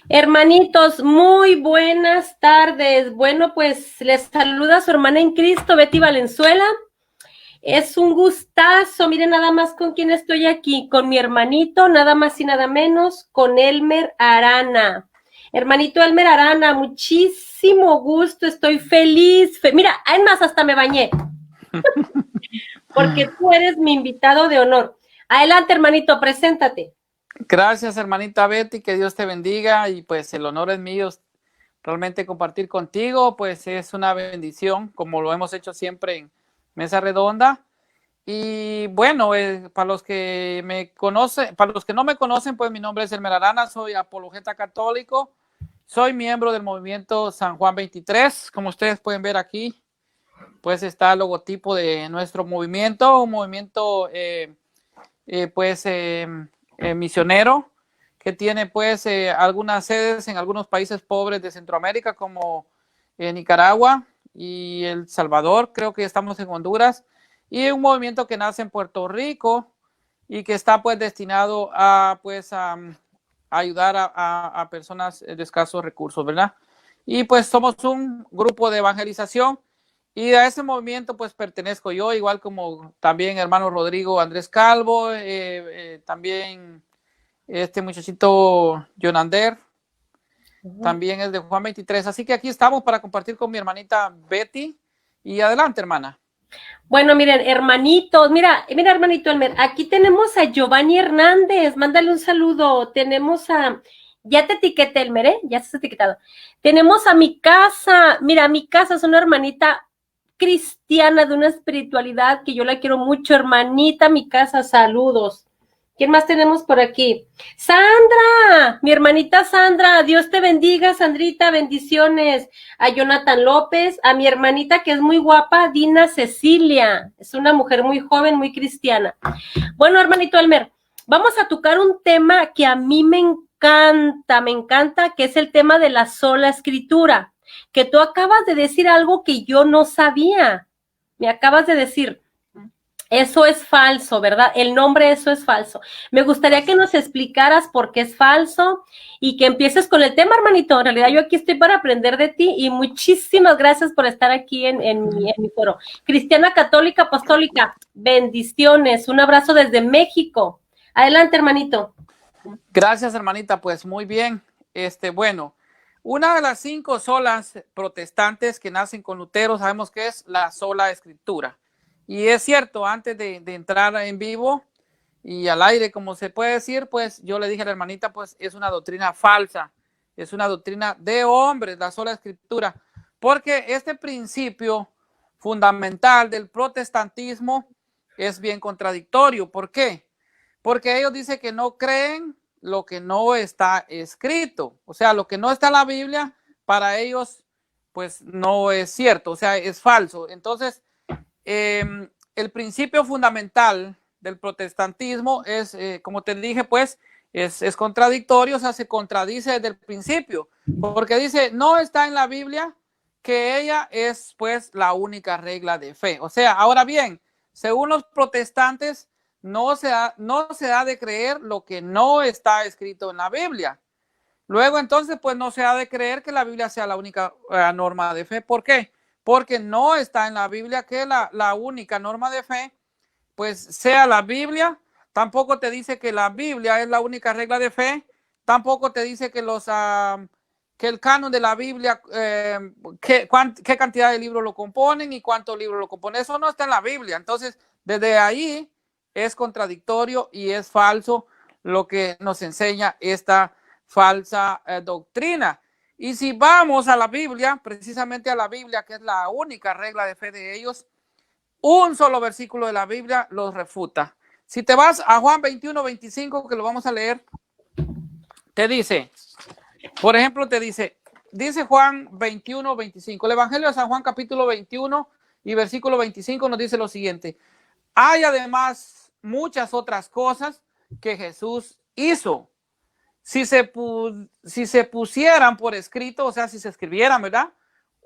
Hermanitos, muy buenas tardes. Bueno, pues les saluda su hermana en Cristo, Betty Valenzuela. Es un gustazo. Miren nada más con quién estoy aquí, con mi hermanito, nada más y nada menos, con Elmer Arana. Hermanito Elmer Arana, muchísimo gusto, estoy feliz. Mira, además hasta me bañé, porque tú eres mi invitado de honor. Adelante, hermanito, preséntate. Gracias, hermanita Betty, que Dios te bendiga y pues el honor es mío. Realmente compartir contigo pues es una bendición, como lo hemos hecho siempre en Mesa Redonda. Y bueno, para los que me conocen, para los que no me conocen, pues mi nombre es Elmer Arana, soy apologeta católico, soy miembro del movimiento San Juan 23, como ustedes pueden ver aquí, pues está el logotipo de nuestro movimiento, un movimiento misionero, que tiene pues algunas sedes en algunos países pobres de Centroamérica como Nicaragua y El Salvador, creo que estamos en Honduras, y un movimiento que nace en Puerto Rico y que está pues destinado a pues a ayudar a personas de escasos recursos, ¿verdad? Y pues somos un grupo de evangelización y a ese movimiento pues pertenezco yo, igual como también hermano Rodrigo Andrés Calvo, también este muchachito Jonander, también es de Juan 23. Así que aquí estamos para compartir con mi hermanita Betty. Y adelante, hermana. Bueno, miren, hermanitos, mira, hermanito Elmer, aquí tenemos a Giovanni Hernández, mándale un saludo. Tenemos ya te etiqueté, Elmer, ya estás etiquetado. Tenemos a mi casa, mira, mi casa es una hermanita cristiana de una espiritualidad que yo la quiero mucho, hermanita, mi casa, saludos. ¿Quién más tenemos por aquí? Sandra, mi hermanita Sandra, Dios te bendiga, Sandrita, bendiciones. A Jonathan López, a mi hermanita que es muy guapa, Dina Cecilia, es una mujer muy joven, muy cristiana. Bueno, hermanito Elmer, vamos a tocar un tema que a mí me encanta, que es el tema de la sola escritura, que tú acabas de decir algo que yo no sabía, me acabas de decir. Eso es falso, ¿verdad? El nombre, eso es falso. Me gustaría que nos explicaras por qué es falso y que empieces con el tema, hermanito. En realidad yo aquí estoy para aprender de ti y muchísimas gracias por estar aquí en mi foro. Cristiana Católica Apostólica, bendiciones. Un abrazo desde México. Adelante, hermanito. Gracias, hermanita. Pues muy bien. Bueno, una de las 5 solas protestantes que nacen con Lutero, sabemos que es la sola escritura. Y es cierto, antes de entrar en vivo y al aire, como se puede decir, pues yo le dije a la hermanita, pues es una doctrina falsa, es una doctrina de hombres, la sola escritura, porque este principio fundamental del protestantismo es bien contradictorio. ¿Por qué? Porque ellos dicen que no creen lo que no está escrito, o sea, lo que no está en la Biblia, para ellos, pues no es cierto, o sea, es falso. Entonces, el principio fundamental del protestantismo es, como te dije, pues es contradictorio, o sea, se contradice desde el principio, porque dice, no está en la Biblia que ella es pues la única regla de fe. O sea, ahora bien, según los protestantes, no se ha de creer lo que no está escrito en la Biblia. Luego, entonces, pues no se ha de creer que la Biblia sea la única norma de fe. ¿Por qué? Porque no está en la Biblia que la única norma de fe, pues sea la Biblia. Tampoco te dice que la Biblia es la única regla de fe. Tampoco te dice que que el canon de la Biblia, qué cantidad de libros lo componen y cuántos libros lo componen. Eso no está en la Biblia. Entonces, desde ahí es contradictorio y es falso lo que nos enseña esta falsa doctrina. Y si vamos a la Biblia, precisamente a la Biblia, que es la única regla de fe de ellos, un solo versículo de la Biblia los refuta. Si te vas a Juan 21, 25, que lo vamos a leer, te dice, por ejemplo, dice Juan 21, 25, el Evangelio de San Juan capítulo 21 y versículo 25 nos dice lo siguiente: hay además muchas otras cosas que Jesús hizo. Si se pusieran por escrito, o sea, si se escribieran, ¿verdad?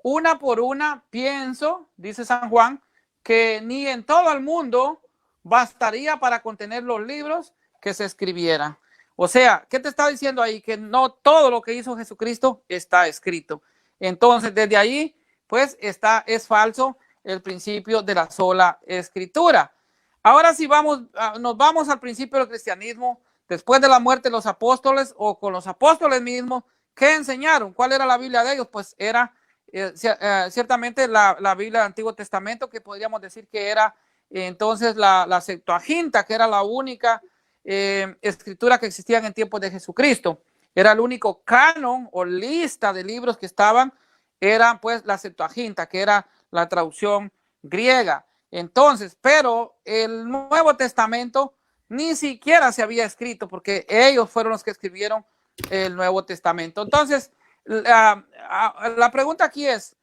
Una por una, pienso, dice San Juan, que ni en todo el mundo bastaría para contener los libros que se escribieran. O sea, ¿qué te está diciendo ahí? Que no todo lo que hizo Jesucristo está escrito. Entonces, desde ahí, pues, es falso el principio de la sola escritura. Ahora sí nos vamos al principio del cristianismo, después de la muerte de los apóstoles o con los apóstoles mismos. ¿Qué enseñaron? ¿Cuál era la Biblia de ellos? Pues era ciertamente la Biblia del Antiguo Testamento, que podríamos decir que era entonces la Septuaginta, que era la única escritura que existía en tiempos de Jesucristo. Era el único canon o lista de libros que estaban, era pues la Septuaginta, que era la traducción griega. Entonces, pero el Nuevo Testamento ni siquiera se había escrito, porque ellos fueron los que escribieron el Nuevo Testamento. Entonces, la pregunta aquí es,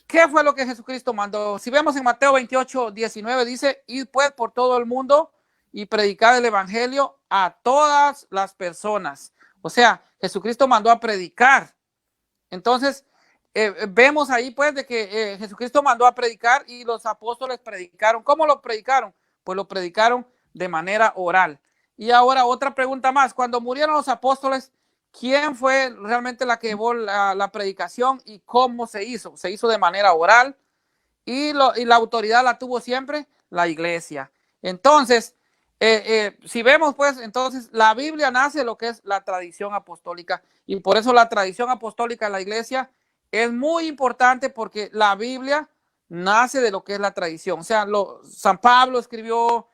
¿qué fue lo que Jesucristo mandó? Si vemos en Mateo 28, 19, dice: id pues por todo el mundo y predicad el evangelio a todas las personas. O sea, Jesucristo mandó a predicar. Entonces, vemos ahí pues de que Jesucristo mandó a predicar y los apóstoles predicaron. ¿Cómo lo predicaron? Pues lo predicaron de manera oral. Y ahora otra pregunta más: cuando murieron los apóstoles, ¿quién fue realmente la que llevó la predicación y cómo se hizo? Se hizo de manera oral y la autoridad la tuvo siempre la iglesia. Entonces, si vemos pues, entonces la Biblia nace de lo que es la tradición apostólica, y por eso la tradición apostólica de la iglesia es muy importante, porque la Biblia nace de lo que es la tradición. O sea, San Pablo escribió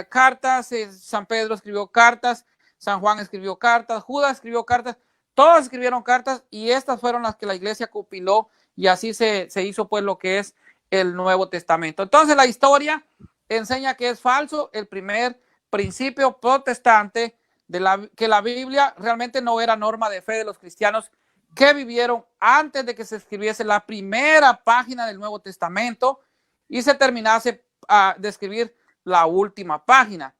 cartas, San Pedro escribió cartas, San Juan escribió cartas, Judas escribió cartas, todos escribieron cartas, y estas fueron las que la iglesia compiló, y así se hizo pues lo que es el Nuevo Testamento. Entonces la historia enseña que es falso el primer principio protestante que la Biblia realmente no era norma de fe de los cristianos que vivieron antes de que se escribiese la primera página del Nuevo Testamento y se terminase de escribir la última página.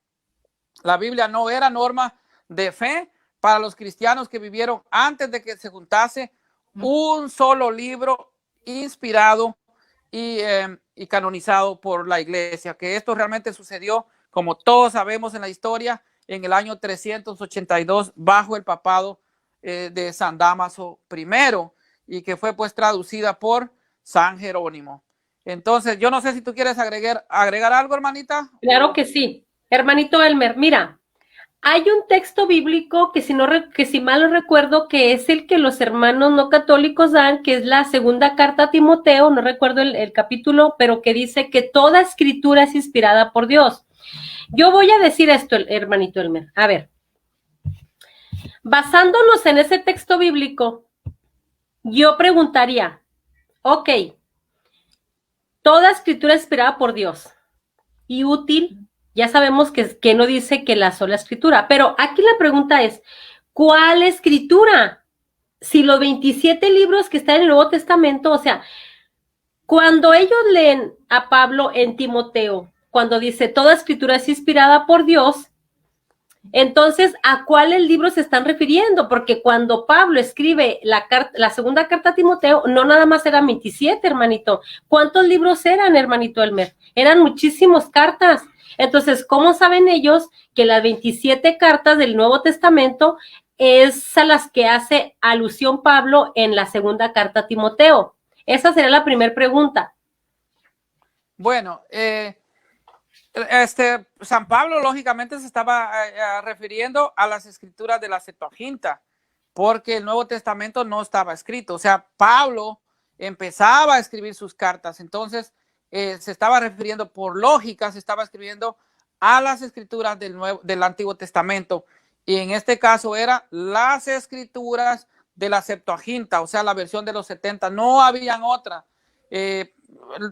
La Biblia no era norma de fe para los cristianos que vivieron antes de que se juntase un solo libro inspirado y canonizado por la iglesia, que esto realmente sucedió, como todos sabemos en la historia, en el año 382 bajo el papado de San Dámaso I, y que fue pues traducida por San Jerónimo. Entonces, yo no sé si tú quieres agregar algo, hermanita. Claro que sí. Hermanito Elmer, mira, hay un texto bíblico que si mal no recuerdo, que es el que los hermanos no católicos dan, que es la segunda carta a Timoteo, no recuerdo el capítulo, pero que dice que toda escritura es inspirada por Dios. Yo voy a decir esto, hermanito Elmer. A ver, basándonos en ese texto bíblico, yo preguntaría, ok, toda escritura es inspirada por Dios y útil. Ya sabemos que no dice que la sola escritura, pero aquí la pregunta es, ¿cuál escritura? Si los 27 libros que están en el Nuevo Testamento, o sea, cuando ellos leen a Pablo en Timoteo, cuando dice toda escritura es inspirada por Dios, entonces, ¿a cuáles libros se están refiriendo? Porque cuando Pablo escribe la segunda carta a Timoteo, no nada más eran 27, hermanito. ¿Cuántos libros eran, hermanito Elmer? Eran muchísimas cartas. Entonces, ¿cómo saben ellos que las 27 cartas del Nuevo Testamento es a las que hace alusión Pablo en la segunda carta a Timoteo? Esa sería la primera pregunta. Bueno, San Pablo lógicamente se estaba refiriendo a las escrituras de la Septuaginta, porque el Nuevo Testamento no estaba escrito. O sea, Pablo empezaba a escribir sus cartas, entonces se estaba refiriendo, por lógica, se estaba escribiendo a las escrituras del Antiguo Testamento, y en este caso eran las escrituras de la Septuaginta, o sea, la versión de los 70, no habían otra.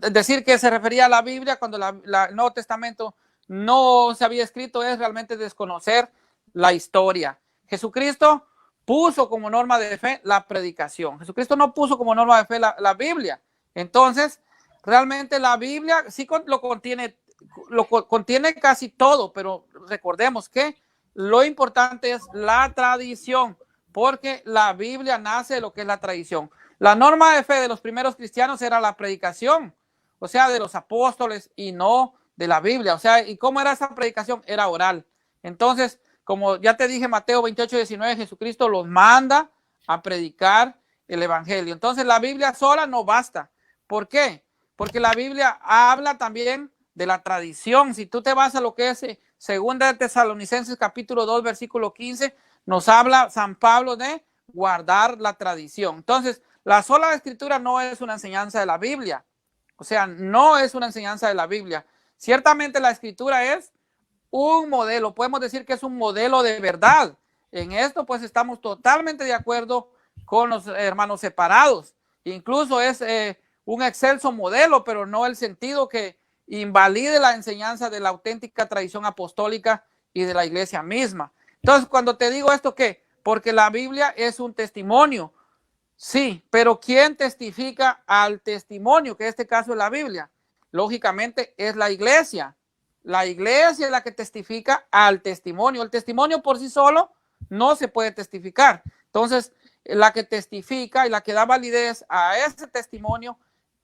Decir que se refería a la Biblia cuando el Nuevo Testamento no se había escrito es realmente desconocer la historia. Jesucristo puso como norma de fe la predicación. Jesucristo no puso como norma de fe la Biblia. Entonces, realmente la Biblia sí lo contiene casi todo, pero recordemos que lo importante es la tradición, porque la Biblia nace de lo que es la tradición. La norma de fe de los primeros cristianos era la predicación, o sea, de los apóstoles y no de la Biblia. O sea, ¿y cómo era esa predicación? Era oral. Entonces, como ya te dije, Mateo 28:19, Jesucristo los manda a predicar el evangelio. Entonces, la Biblia sola no basta. ¿Por qué? Porque la Biblia habla también de la tradición. Si tú te vas a lo que es Segunda de Tesalonicenses capítulo 2, versículo 15, nos habla San Pablo de guardar la tradición. Entonces, la sola escritura no es una enseñanza de la Biblia. O sea, no es una enseñanza de la Biblia. Ciertamente la escritura es un modelo, podemos decir que es un modelo de verdad. En esto pues estamos totalmente de acuerdo con los hermanos separados. Incluso es un excelso modelo, pero no el sentido que invalide la enseñanza de la auténtica tradición apostólica y de la iglesia misma. Entonces, cuando te digo esto, ¿qué? Porque la Biblia es un testimonio. Sí, pero ¿quién testifica al testimonio? Que en este caso es la Biblia. Lógicamente es la iglesia. La iglesia es la que testifica al testimonio. El testimonio por sí solo no se puede testificar. Entonces, la que testifica y la que da validez a ese testimonio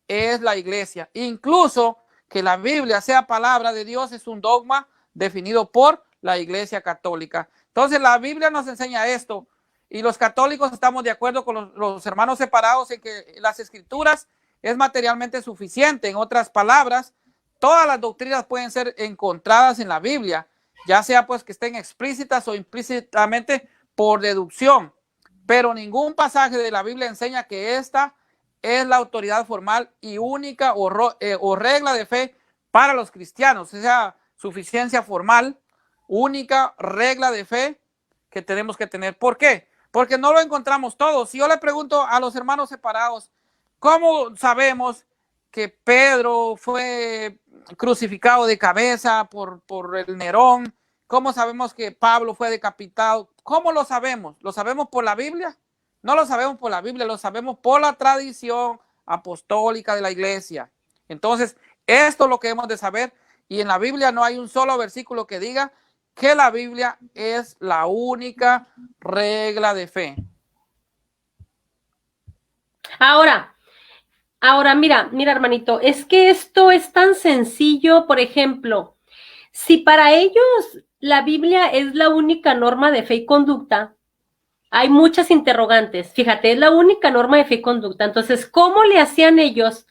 es la iglesia. Incluso que la Biblia sea palabra de Dios es un dogma definido por la Iglesia Católica. Entonces, la Biblia nos enseña esto y los católicos estamos de acuerdo con los hermanos separados en que las escrituras es materialmente suficiente. En otras palabras, todas las doctrinas pueden ser encontradas en la Biblia, ya sea pues que estén explícitas o implícitamente por deducción, pero ningún pasaje de la Biblia enseña que esta es la autoridad formal y única o regla de fe para los cristianos, o sea, suficiencia formal, única regla de fe que tenemos que tener. ¿Por qué? Porque no lo encontramos todo. Si yo le pregunto a los hermanos separados, ¿cómo sabemos que Pedro fue crucificado de cabeza por el Nerón? ¿Cómo sabemos que Pablo fue decapitado? ¿Cómo lo sabemos? ¿Lo sabemos por la Biblia? No lo sabemos por la Biblia, lo sabemos por la tradición apostólica de la iglesia. Entonces, esto es lo que hemos de saber. Y en la Biblia no hay un solo versículo que diga que la Biblia es la única regla de fe. Ahora, mira, hermanito, es que esto es tan sencillo. Por ejemplo, si para ellos la Biblia es la única norma de fe y conducta, hay muchas interrogantes. Fíjate, es la única norma de fe y conducta. Entonces, ¿cómo le hacían ellos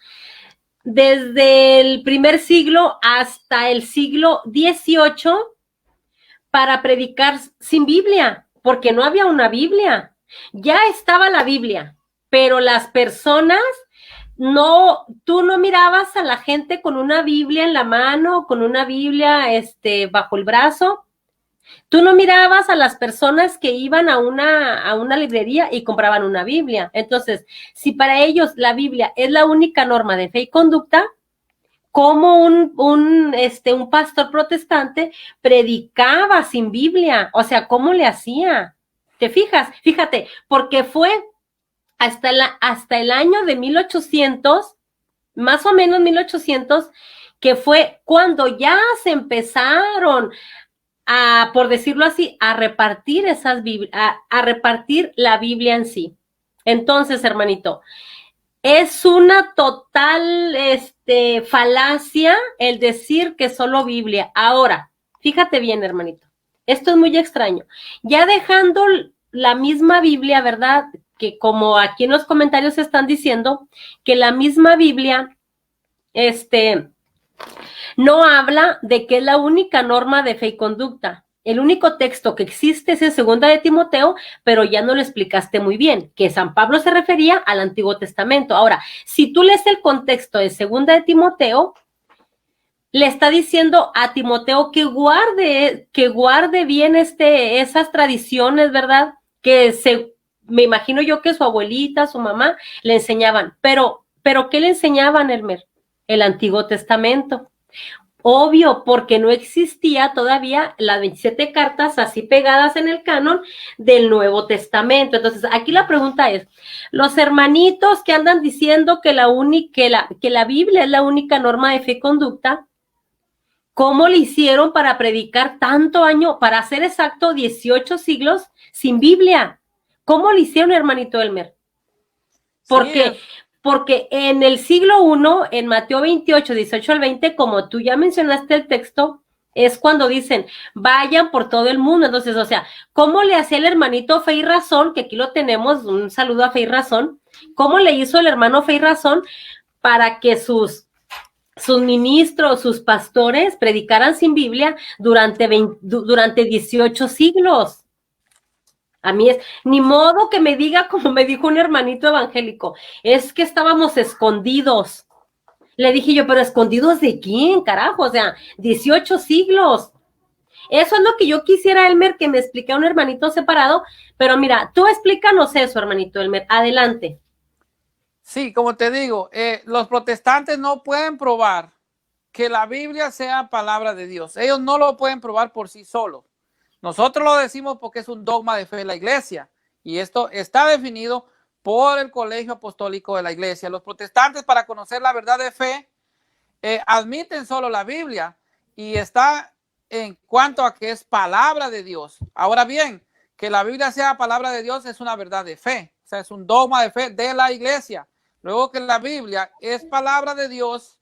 desde el primer siglo hasta el siglo XVIII para predicar sin Biblia? Porque no había una Biblia. Ya estaba la Biblia, pero las personas tú no mirabas a la gente con una Biblia en la mano, con una Biblia bajo el brazo. Tú no mirabas a las personas que iban a una librería y compraban una Biblia. Entonces, si para ellos la Biblia es la única norma de fe y conducta, ¿cómo un pastor protestante predicaba sin Biblia? O sea, ¿cómo le hacía? ¿Te fijas? Fíjate, porque fue hasta el año de 1800, más o menos 1800, que fue cuando ya se empezaron por decirlo así, a repartir a repartir la Biblia en sí. Entonces, hermanito, es una total falacia el decir que solo Biblia. Ahora, fíjate bien, hermanito, esto es muy extraño. Ya dejando la misma Biblia, ¿verdad? Que como aquí en los comentarios están diciendo, que la misma Biblia, no habla de que es la única norma de fe y conducta. El único texto que existe es en Segunda de Timoteo, pero ya no lo explicaste muy bien, que San Pablo se refería al Antiguo Testamento. Ahora, si tú lees el contexto de Segunda de Timoteo, le está diciendo a Timoteo que guarde bien esas tradiciones, ¿verdad? Me imagino yo que su abuelita, su mamá, le enseñaban. Pero ¿qué le enseñaban, Elmer? El Antiguo Testamento. Obvio, porque no existía todavía las 27 cartas así pegadas en el canon del Nuevo Testamento. Entonces, aquí la pregunta es, los hermanitos que andan diciendo que la Biblia es la única norma de fe y conducta, ¿cómo le hicieron para predicar tanto año, para hacer exacto 18 siglos sin Biblia? ¿Cómo le hicieron, hermanito Elmer? Porque, porque en el siglo I, en Mateo 28, 18 al 20, como tú ya mencionaste el texto, es cuando dicen, vayan por todo el mundo. Entonces, o sea, ¿cómo le hacía el hermanito Fe y Razón? Que aquí lo tenemos, un saludo a Fe y Razón. ¿Cómo le hizo el hermano Fe y Razón para que sus ministros, sus pastores predicaran sin Biblia durante 18 siglos? A mí es, ni modo que me diga como me dijo un hermanito evangélico, es que estábamos escondidos. Le dije yo, pero ¿escondidos de quién, carajo? O sea, 18 siglos. Eso es lo que yo quisiera, Elmer, que me explique a un hermanito separado, pero mira, tú explícanos eso, hermanito Elmer, adelante. Sí, como te digo, los protestantes no pueden probar que la Biblia sea palabra de Dios. Ellos no lo pueden probar por sí solos. Nosotros lo decimos porque es un dogma de fe de la iglesia y esto está definido por el Colegio Apostólico de la Iglesia. Los protestantes, para conocer la verdad de fe, admiten solo la Biblia y está en cuanto a que es palabra de Dios. Ahora bien, que la Biblia sea palabra de Dios es una verdad de fe, o sea, es un dogma de fe de la iglesia. Luego que la Biblia es palabra de Dios,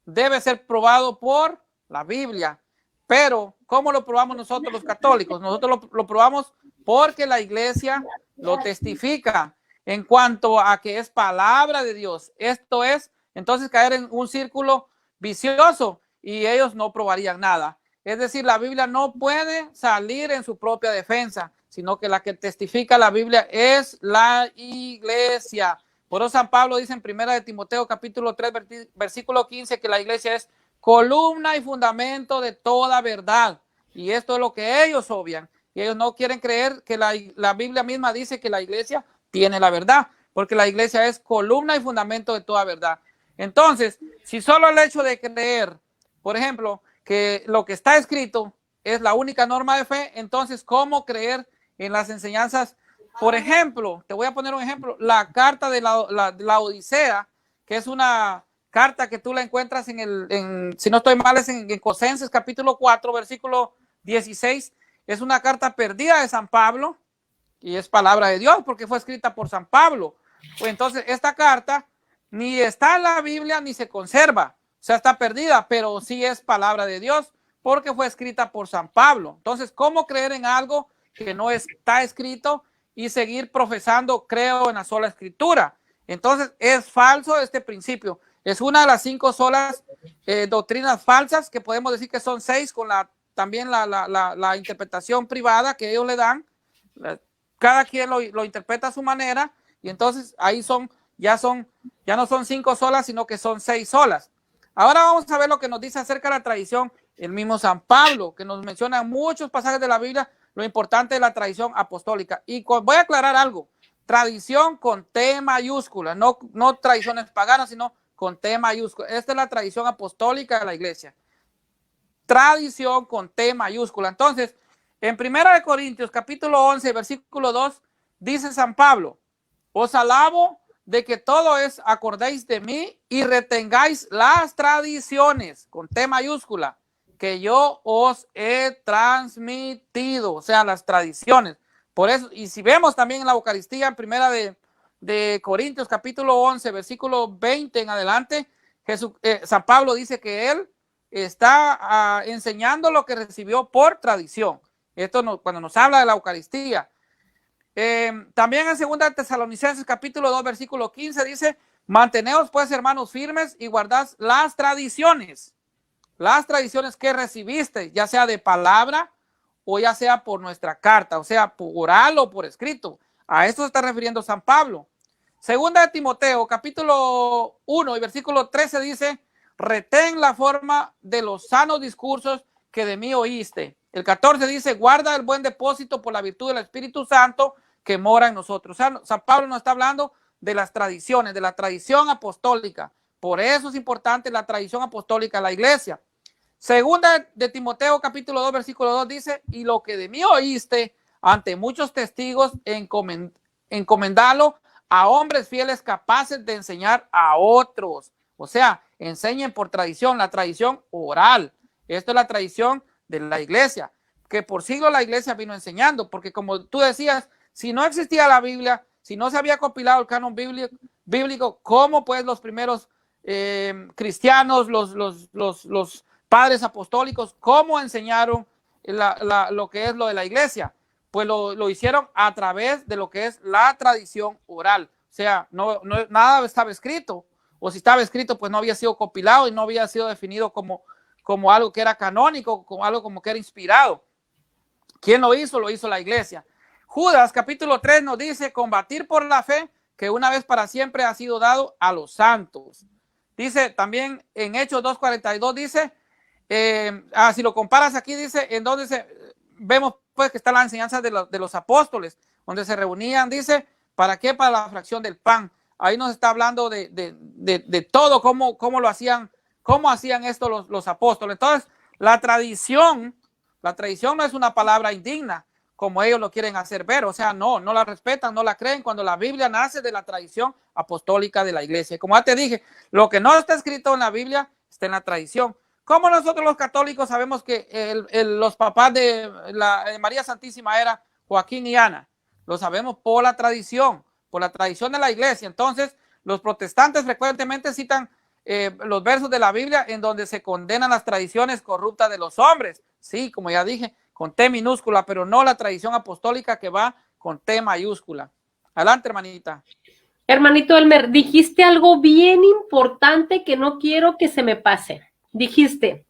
debe ser probado por la Biblia. Pero, ¿cómo lo probamos nosotros los católicos? Nosotros lo probamos porque la iglesia lo testifica en cuanto a que es palabra de Dios. Esto es, entonces, caer en un círculo vicioso y ellos no probarían nada. Es decir, la Biblia no puede salir en su propia defensa, sino que la que testifica la Biblia es la iglesia. Por eso San Pablo dice en 1 de Timoteo capítulo 3 versículo 15 que la iglesia es columna y fundamento de toda verdad. Y esto es lo que ellos obvian. Y ellos no quieren creer que la Biblia misma dice que la iglesia tiene la verdad, porque la iglesia es columna y fundamento de toda verdad. Entonces, si solo el hecho de creer, por ejemplo, que lo que está escrito es la única norma de fe, entonces, ¿cómo creer en las enseñanzas? Por ejemplo, te voy a poner un ejemplo, la carta de la Odisea, que es una carta que tú la encuentras si no estoy mal, es en Colosenses capítulo 4, versículo 16, es una carta perdida de San Pablo y es palabra de Dios porque fue escrita por San Pablo. Pues entonces esta carta ni está en la Biblia ni se conserva, o sea, está perdida, pero sí es palabra de Dios porque fue escrita por San Pablo. Entonces, ¿cómo creer en algo que no está escrito y seguir profesando creo en la sola escritura? Entonces, es falso este principio. Es una de las 5 solas doctrinas falsas, que podemos decir que son 6 con también la interpretación privada que ellos le dan. Cada quien lo interpreta a su manera y entonces ahí ya no son 5 solas, sino que son 6 solas. Ahora vamos a ver lo que nos dice acerca de la tradición el mismo San Pablo, que nos menciona en muchos pasajes de la Biblia lo importante de la tradición apostólica. Y voy a aclarar algo, tradición con T mayúscula, no tradiciones paganas, sino con T mayúscula. Esta es la tradición apostólica de la iglesia. Tradición con T mayúscula. Entonces, en 1 Corintios capítulo 11, versículo 2, dice San Pablo, os alabo de que todo acordéis de mí y retengáis las tradiciones con T mayúscula que yo os he transmitido, o sea, las tradiciones. Por eso, y si vemos también en la Eucaristía, en 1 de Corintios capítulo 11, versículo 20 en adelante, San Pablo dice que él está enseñando lo que recibió por tradición. Esto cuando nos habla de la Eucaristía. También en 2 Tesalonicenses capítulo 2 versículo 15 dice, manteneos pues hermanos firmes y guardad las tradiciones que recibiste, ya sea de palabra o ya sea por nuestra carta, o sea, por oral o por escrito. A esto se está refiriendo San Pablo. 2 de Timoteo capítulo 1 y versículo 13 dice, retén la forma de los sanos discursos que de mí oíste. El 14 dice, guarda el buen depósito por la virtud del Espíritu Santo que mora en nosotros. O sea, San Pablo nos está hablando de las tradiciones, de la tradición apostólica. Por eso es importante la tradición apostólica de la iglesia. Segunda de Timoteo capítulo 2 versículo 2 dice, y lo que de mí oíste ante muchos testigos, encomendalo a hombres fieles capaces de enseñar a otros. O sea, enseñen por tradición, la tradición oral. Esto es la tradición de la iglesia, que por siglos la iglesia vino enseñando, porque como tú decías, si no existía la Biblia, si no se había compilado el canon bíblico, ¿cómo pues los primeros cristianos, los padres apostólicos, cómo enseñaron lo que es lo de la iglesia? Pues lo hicieron a través de lo que es la tradición oral. O sea, nada estaba escrito, o si estaba escrito, pues no había sido compilado y no había sido definido como algo que era canónico, como algo como que era inspirado. ¿Quién lo hizo? Lo hizo la iglesia. Judas capítulo 3 nos dice, combatir por la fe que una vez para siempre ha sido dado a los santos. Dice también en Hechos 2:42 dice, si lo comparas aquí, dice, en donde vemos pues que está la enseñanza de los apóstoles, donde se reunían, dice, ¿para qué? Para la fracción del pan. Ahí nos está hablando de todo, cómo lo hacían, cómo hacían esto los apóstoles. Entonces, la tradición no es una palabra indigna, como ellos lo quieren hacer ver. O sea, no la respetan, no la creen, cuando la Biblia nace de la tradición apostólica de la iglesia. Como ya te dije, lo que no está escrito en la Biblia está en la tradición. ¿Cómo nosotros los católicos sabemos que los papás de María Santísima era Joaquín y Ana? Lo sabemos por la tradición de la iglesia. Entonces, los protestantes frecuentemente citan los versos de la Biblia en donde se condenan las tradiciones corruptas de los hombres. Sí, como ya dije, con T minúscula, pero no la tradición apostólica que va con T mayúscula. Adelante, hermanita. Hermanito Elmer, dijiste algo bien importante que no quiero que se me pase. Dijiste.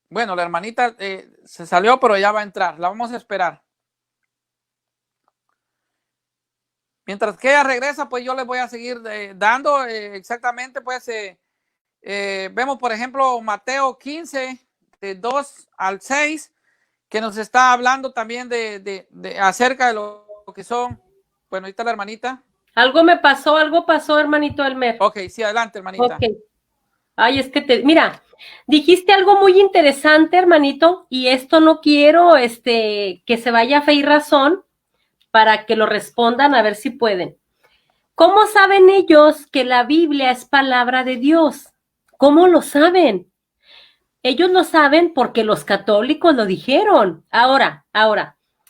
Bueno, la hermanita se salió, pero ya va a entrar. La vamos a esperar. Mientras que ella regresa, pues yo les voy a seguir dando exactamente, pues vemos, por ejemplo, Mateo 15, de 2 al 6, que nos está hablando también acerca de lo que son. Bueno, ahí está la hermanita. Algo pasó, hermanito Elmer. Ok, sí, adelante, hermanita. Ok. Ay, es que mira, dijiste algo muy interesante, hermanito, y esto no quiero que se vaya a fe y razón para que lo respondan a ver si pueden. ¿Cómo saben ellos que la Biblia es palabra de Dios? ¿Cómo lo saben? Ellos lo saben porque los católicos lo dijeron. Ahora,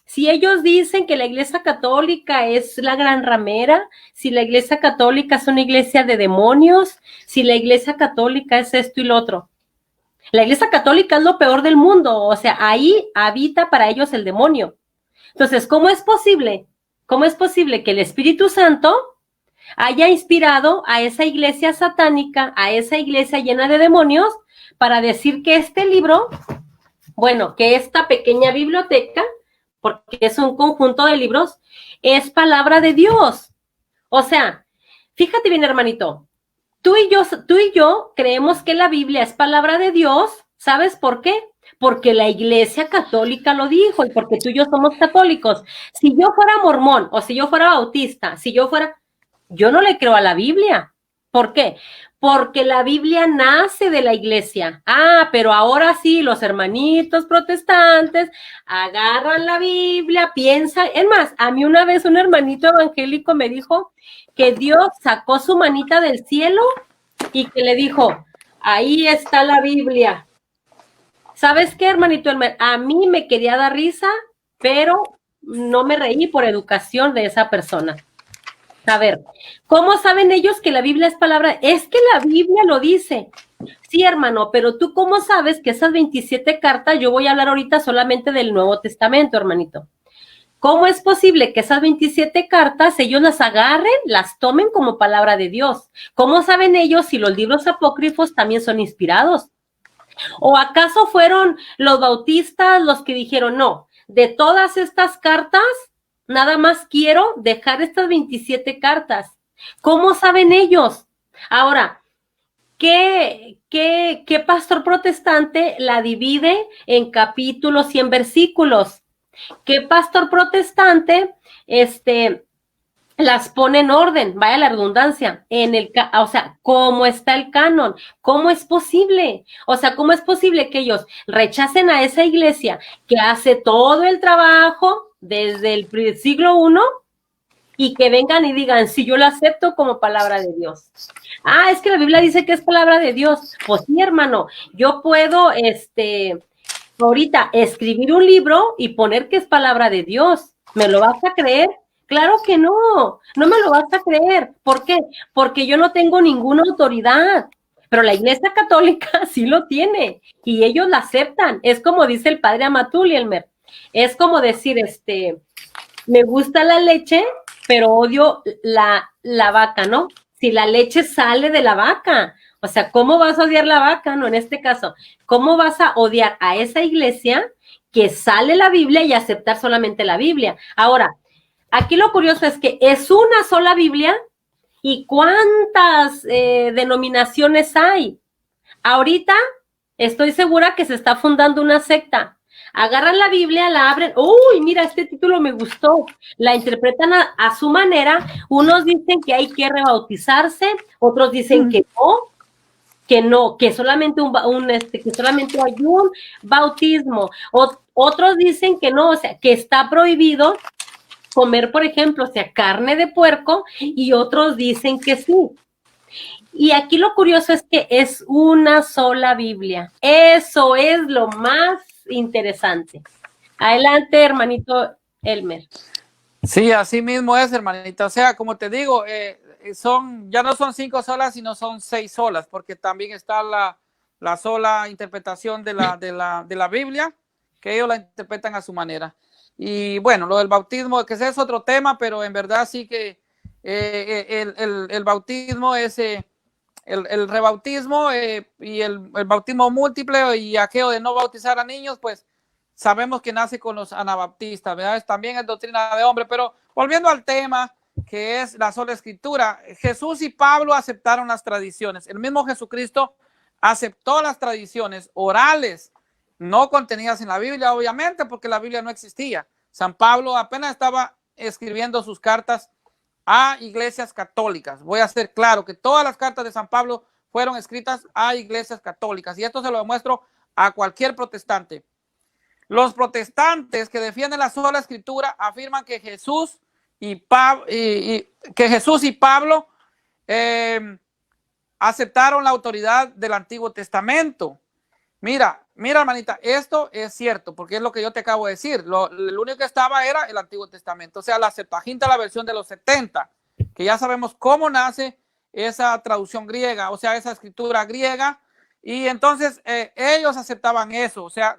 si ellos dicen que la iglesia católica es la gran ramera, si la iglesia católica es una iglesia de demonios, si la iglesia católica es esto y lo otro. La iglesia católica es lo peor del mundo, o sea, ahí habita para ellos el demonio. Entonces, ¿cómo es posible? ¿Cómo es posible que el Espíritu Santo haya inspirado a esa iglesia satánica, a esa iglesia llena de demonios, para decir que este libro, bueno, que esta pequeña biblioteca, porque es un conjunto de libros, es palabra de Dios? O sea, fíjate bien, hermanito, tú y yo creemos que la Biblia es palabra de Dios. ¿Sabes por qué? Porque la iglesia católica lo dijo y porque tú y yo somos católicos. Si yo fuera mormón o si yo fuera bautista, yo no le creo a la Biblia. ¿Por qué? Porque la Biblia nace de la iglesia. Pero ahora sí, los hermanitos protestantes agarran la Biblia, piensan. Es más, a mí una vez un hermanito evangélico me dijo que Dios sacó su manita del cielo y que le dijo, ahí está la Biblia. ¿Sabes qué, hermanito? A mí me quería dar risa, pero no me reí por educación de esa persona. A ver, ¿cómo saben ellos que la Biblia es palabra? Es que la Biblia lo dice. Sí, hermano, pero tú ¿cómo sabes que esas 27 cartas, yo voy a hablar ahorita solamente del Nuevo Testamento, hermanito? ¿Cómo es posible que esas 27 cartas ellos las agarren, las tomen como palabra de Dios? ¿Cómo saben ellos si los libros apócrifos también son inspirados? ¿O acaso fueron los bautistas los que dijeron, no, de todas estas cartas, nada más quiero dejar estas 27 cartas? ¿Cómo saben ellos? Ahora, ¿qué pastor protestante la divide en capítulos y en versículos? ¿Qué pastor protestante las pone en orden, vaya la redundancia, o sea, ¿cómo está el canon? ¿Cómo es posible? O sea, ¿cómo es posible que ellos rechacen a esa iglesia que hace todo el trabajo desde el siglo I y que vengan y digan, sí, yo lo acepto como palabra de Dios? Ah, es que la Biblia dice que es palabra de Dios. Pues sí, hermano, yo puedo, ahorita escribir un libro y poner que es palabra de Dios. ¿Me lo vas a creer? Claro que no, no me lo vas a creer. ¿Por qué? Porque yo no tengo ninguna autoridad, pero la Iglesia Católica sí lo tiene y ellos la aceptan. Es como dice el padre Amatul, Elmer. Es como decir, me gusta la leche, pero odio la vaca, ¿no? Si la leche sale de la vaca, o sea, ¿cómo vas a odiar la vaca? No, en este caso, ¿cómo vas a odiar a esa iglesia que sale la Biblia y aceptar solamente la Biblia? Ahora, aquí lo curioso es que es una sola Biblia y cuántas denominaciones hay. Ahorita estoy segura que se está fundando una secta. Agarran la Biblia, la abren, uy, mira, este título me gustó, la interpretan a su manera, unos dicen que hay que rebautizarse, otros dicen que no, que solamente que solamente hay un bautismo, otros dicen que no, o sea, que está prohibido comer, por ejemplo, o sea, carne de puerco, y otros dicen que sí. Y aquí lo curioso es que es una sola Biblia. Eso es lo más interesante. Adelante, hermanito Elmer. Sí, así mismo es, hermanita. O sea, como te digo, ya no son 5 solas, sino son 6 solas, porque también está la sola interpretación de la Biblia, que ellos la interpretan a su manera. Y bueno, lo del bautismo, que ese es otro tema, pero en verdad sí que el bautismo es el rebautismo y el bautismo múltiple y aquello de no bautizar a niños, pues sabemos que nace con los anabaptistas, ¿verdad? También es doctrina de hombre, pero volviendo al tema que es la sola escritura, Jesús y Pablo aceptaron las tradiciones. El mismo Jesucristo aceptó las tradiciones orales, no contenidas en la Biblia, obviamente, porque la Biblia no existía. San Pablo apenas estaba escribiendo sus cartas a iglesias católicas. Voy a hacer claro que todas las cartas de San Pablo fueron escritas a iglesias católicas y esto se lo demuestro a cualquier protestante. Los protestantes que defienden la sola escritura afirman que Jesús y Pablo aceptaron la autoridad del Antiguo Testamento. Mira, hermanita, esto es cierto, porque es lo que yo te acabo de decir. Lo único que estaba era el Antiguo Testamento, o sea, la Septuaginta, la versión de los 70, que ya sabemos cómo nace esa traducción griega, o sea, esa escritura griega, y entonces ellos aceptaban eso, o sea,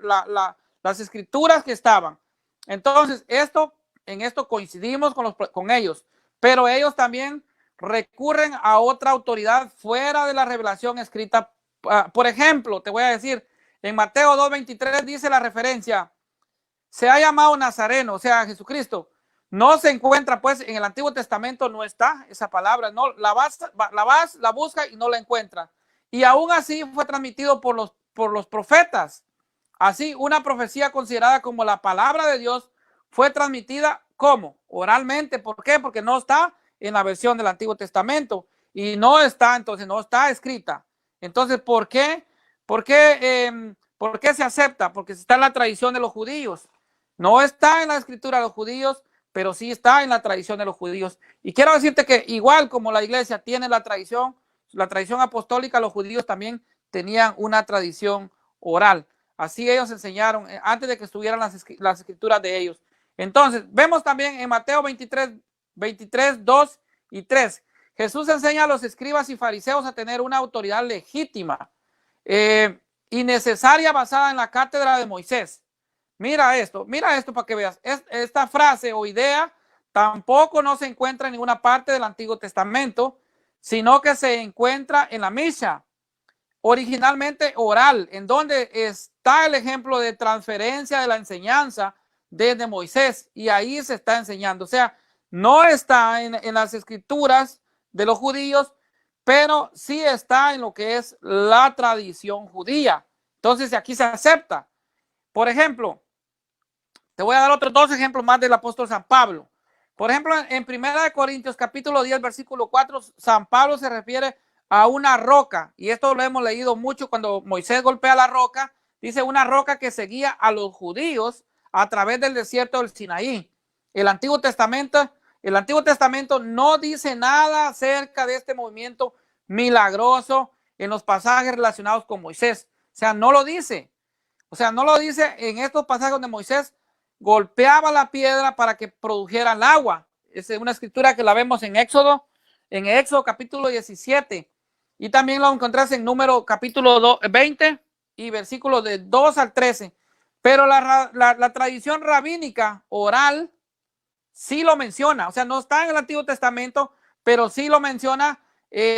las escrituras que estaban. Entonces, en esto coincidimos con ellos, pero ellos también recurren a otra autoridad fuera de la revelación escrita. Por ejemplo, te voy a decir, en Mateo 2:23 dice la referencia, se ha llamado Nazareno, o sea, Jesucristo. No se encuentra, pues, en el Antiguo Testamento no está esa palabra, no la busca y no la encuentra. Y aún así fue transmitido por los profetas. Así, una profecía considerada como la palabra de Dios fue transmitida ¿cómo? Oralmente. ¿Por qué? Porque no está en la versión del Antiguo Testamento y entonces no está escrita. Entonces, ¿por qué? ¿Por qué se acepta? Porque está en la tradición de los judíos. No está en la escritura de los judíos, pero sí está en la tradición de los judíos. Y quiero decirte que igual como la iglesia tiene la tradición apostólica, los judíos también tenían una tradición oral. Así ellos enseñaron antes de que estuvieran las escrituras de ellos. Entonces, vemos también en Mateo 23, 2 y 3. Jesús enseña a los escribas y fariseos a tener una autoridad legítima y necesaria basada en la cátedra de Moisés. Mira esto para que veas. Esta frase o idea tampoco no se encuentra en ninguna parte del Antiguo Testamento, sino que se encuentra en la Misha, originalmente oral, en donde está el ejemplo de transferencia de la enseñanza desde Moisés, y ahí se está enseñando. O sea, no está en las escrituras de los judíos, pero sí está en lo que es la tradición judía. Entonces aquí se acepta. Por ejemplo, te voy a dar otros 2 ejemplos más del apóstol San Pablo. Por ejemplo, en 1 Corintios capítulo 10, versículo 4, San Pablo se refiere a una roca, y esto lo hemos leído mucho cuando Moisés golpea la roca, dice una roca que seguía a los judíos a través del desierto del Sinaí. El Antiguo Testamento no dice nada acerca de este movimiento milagroso en los pasajes relacionados con Moisés. O sea, no lo dice. O sea, no lo dice en estos pasajes donde Moisés golpeaba la piedra para que produjera el agua. Es una escritura que la vemos en Éxodo capítulo 17. Y también lo encontrás en Número capítulo 20 y versículos de 2 al 13. Pero la tradición rabínica oral sí lo menciona. O sea, no está en el Antiguo Testamento, pero sí lo menciona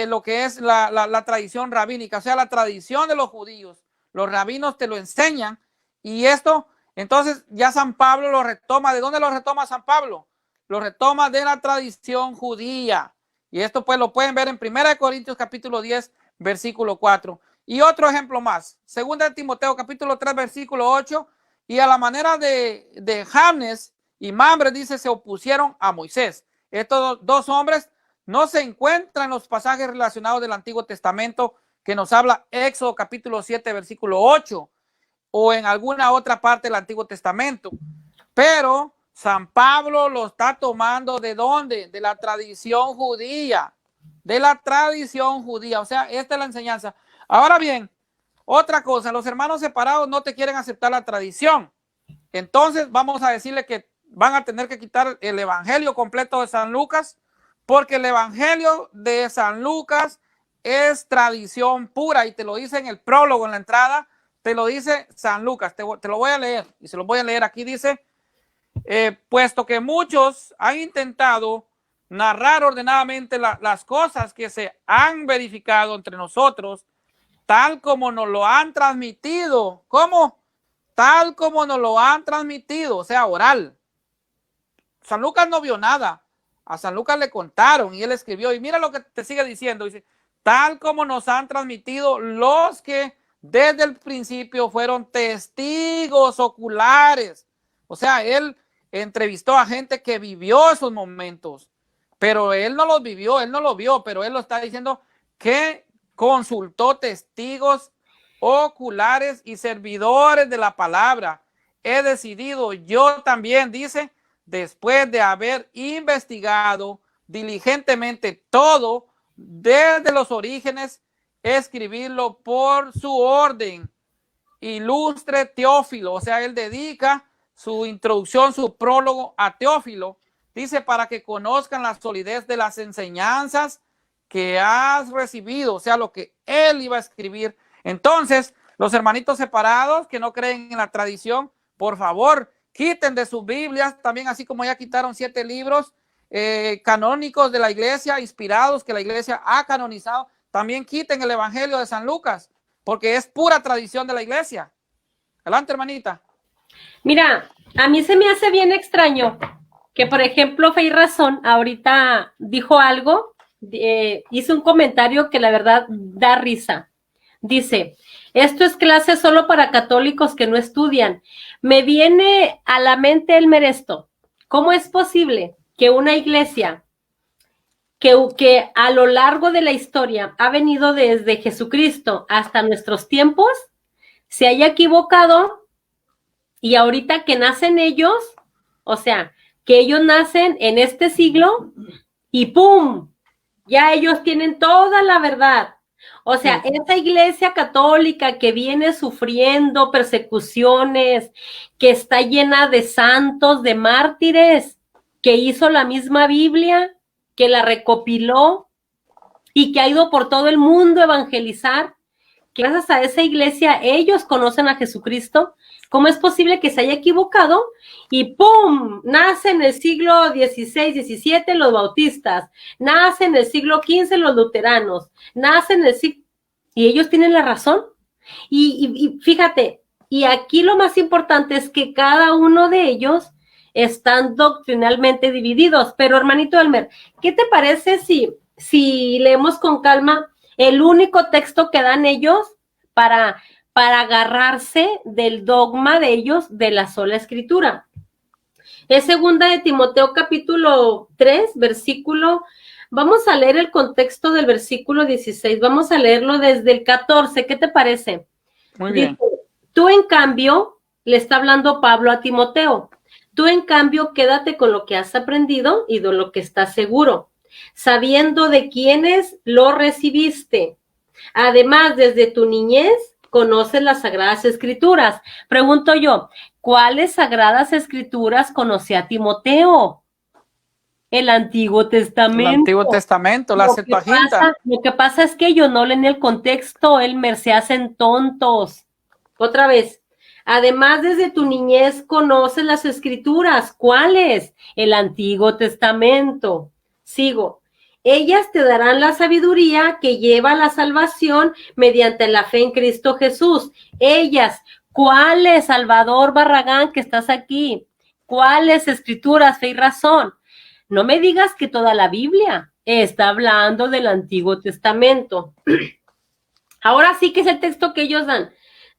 lo que es la tradición rabínica. O sea, la tradición de los judíos. Los rabinos te lo enseñan. Y esto, entonces, ya San Pablo lo retoma. ¿De dónde lo retoma San Pablo? Lo retoma de la tradición judía. Y esto pues lo pueden ver en 1 Corintios capítulo 10, versículo 4. Y otro ejemplo más, 2 Timoteo capítulo 3, versículo 8. Y a la manera de Janes y Mamre, dice, se opusieron a Moisés. Estos dos hombres no se encuentran en los pasajes relacionados del Antiguo Testamento que nos habla Éxodo capítulo 7, versículo 8, o en alguna otra parte del Antiguo Testamento. Pero San Pablo lo está tomando ¿de dónde? De la tradición judía. De la tradición judía. O sea, esta es la enseñanza. Ahora bien, otra cosa, los hermanos separados no te quieren aceptar la tradición. Entonces vamos a decirle que van a tener que quitar el evangelio completo de San Lucas, porque el evangelio de San Lucas es tradición pura, y te lo dice en el prólogo, en la entrada, te lo dice San Lucas. Te lo voy a leer, y se lo voy a leer. Aquí dice: puesto que muchos han intentado narrar ordenadamente las cosas que se han verificado entre nosotros, tal como nos lo han transmitido. ¿Cómo? Tal como nos lo han transmitido, o sea, oral. San Lucas no vio nada. A San Lucas le contaron y él escribió. Y mira lo que te sigue diciendo. Dice, tal como nos han transmitido los que desde el principio fueron testigos oculares. O sea, él entrevistó a gente que vivió esos momentos, pero él no los vivió, él no lo vio, pero él lo está diciendo que consultó testigos oculares y servidores de la palabra. He decidido yo también, dice, después de haber investigado diligentemente todo desde los orígenes, escribirlo por su orden. Ilustre Teófilo, o sea, él dedica su introducción, su prólogo a Teófilo, dice, para que conozcan la solidez de las enseñanzas que has recibido, o sea, lo que él iba a escribir. Entonces, los hermanitos separados que no creen en la tradición, por favor, quiten de sus Biblias, también así como ya quitaron 7 libros canónicos de la iglesia, inspirados, que la iglesia ha canonizado, también quiten el evangelio de San Lucas, porque es pura tradición de la iglesia. Adelante, hermanita. Mira, a mí se me hace bien extraño que, por ejemplo, Fe y Razón ahorita dijo algo, hizo un comentario que la verdad da risa. Dice, esto es clase solo para católicos que no estudian. Me viene a la mente, Elmer, esto. ¿Cómo es posible que una iglesia que a lo largo de la historia ha venido desde Jesucristo hasta nuestros tiempos se haya equivocado y ahorita que nacen ellos, o sea, que ellos nacen en este siglo y ¡pum! Ya ellos tienen toda la verdad. O sea, esa iglesia católica que viene sufriendo persecuciones, que está llena de santos, de mártires, que hizo la misma Biblia, que la recopiló y que ha ido por todo el mundo a evangelizar, que gracias a esa iglesia ellos conocen a Jesucristo. ¿Cómo es posible que se haya equivocado? Y ¡pum! Nace en el siglo XVI, XVII los bautistas, nace en el siglo XV los luteranos, nace en el siglo... Y ellos tienen la razón. Y fíjate, y aquí lo más importante es que cada uno de ellos están doctrinalmente divididos. Pero, hermanito Elmer, ¿qué te parece si leemos con calma el único texto que dan ellos para agarrarse del dogma de ellos de la sola escritura? Es segunda de Timoteo capítulo 3, versículo, vamos a leer el contexto del versículo 16, vamos a leerlo desde el 14, ¿qué te parece? Muy bien. Dice, tú en cambio, le está hablando Pablo a Timoteo, tú en cambio quédate con lo que has aprendido y de lo que estás seguro, sabiendo de quiénes lo recibiste. Además, desde tu niñez conoces las Sagradas Escrituras. Pregunto yo, ¿cuáles Sagradas Escrituras conocía Timoteo? El Antiguo Testamento. El Antiguo Testamento, la Septuaginta. Lo que pasa es que ellos no leen el contexto, Elmer, se hacen tontos. Otra vez, además desde tu niñez conoces las Escrituras. ¿Cuáles? El Antiguo Testamento. Sigo. Ellas te darán la sabiduría que lleva a la salvación mediante la fe en Cristo Jesús. Ellas, ¿cuáles, Salvador Barragán, que estás aquí? ¿Cuáles escrituras, fe y razón? No me digas que toda la Biblia está hablando del Antiguo Testamento. Ahora sí que es el texto que ellos dan.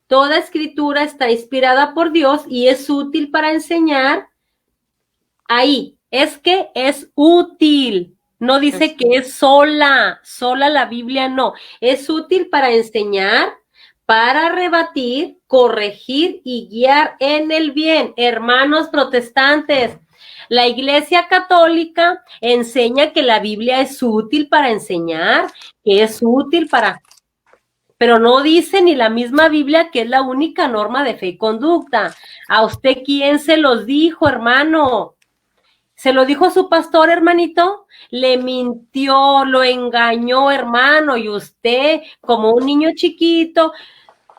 Toda escritura está inspirada por Dios y es útil para enseñar. Ahí, es que es útil. No dice que es sola la Biblia no. Es útil para enseñar, para rebatir, corregir y guiar en el bien. Hermanos protestantes, la Iglesia Católica enseña que la Biblia es útil para enseñar, que es útil para... Pero no dice ni la misma Biblia que es la única norma de fe y conducta. ¿A usted quién se los dijo, hermano? ¿Se lo dijo su pastor, hermanito? Le mintió, lo engañó, hermano, y usted, como un niño chiquito,